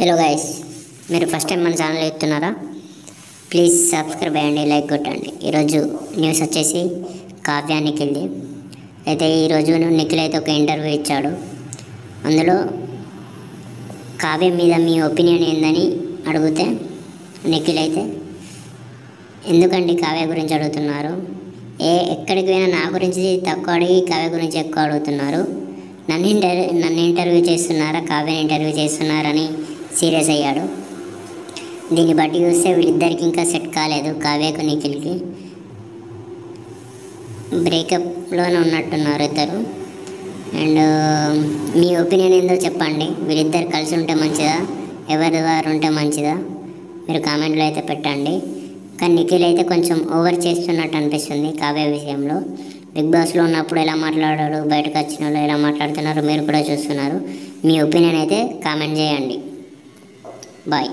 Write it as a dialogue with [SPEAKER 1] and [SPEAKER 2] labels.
[SPEAKER 1] Hello guys, మీరు first time మన channel చూస్తున్నారా? ప్లీజ్ సబ్స్క్రైబ్ అయ్యండి, లైక్ కొట్టండి. ఈరోజు న్యూస్ వచ్చేసి కావ్య నిఖిల్ది. అయితే ఈరోజు నిఖిల్ అయితే ఒక ఇంటర్వ్యూ ఇచ్చాడు. అందులో కావ్య మీద మీ ఒపీనియన్ ఏందని అడిగితే నిఖిల్ అయితే, ఎందుకండి కావ్య గురించి అడుగుతున్నారు? ఎక్కడికి పోయినా నా గురించి తక్కువ అడిగి కావ్య గురించి ఎక్కువ అడుగుతున్నారు. నన్ను ఇంటర్వ్యూ చేస్తున్నారా, కావ్యని ఇంటర్వ్యూ చేస్తున్నారని సీరియస్ అయ్యాడు. దీన్ని బట్టి చూస్తే వీళ్ళిద్దరికి ఇంకా సెట్ కాలేదు. కావ్యకు నిఖిల్కి బ్రేకప్లోనే ఉన్నట్టున్నారు ఇద్దరు. అండ్ మీ ఒపీనియన్ ఏందో చెప్పండి. వీళ్ళిద్దరు కలిసి ఉంటే మంచిదా, ఎవరి వారు ఉంటే మంచిదా? మీరు కామెంట్లో అయితే పెట్టండి. కానీ నిఖిల్ అయితే కొంచెం ఓవర్ చేస్తున్నట్టు అనిపిస్తుంది కావ్య విషయంలో. బిగ్ బాస్లో ఉన్నప్పుడు ఎలా మాట్లాడాడు, బయటకు వచ్చిన వాళ్ళు ఎలా మాట్లాడుతున్నారు మీరు కూడా చూస్తున్నారు. మీ ఒపీనియన్ అయితే కామెంట్ చేయండి. బాయ్.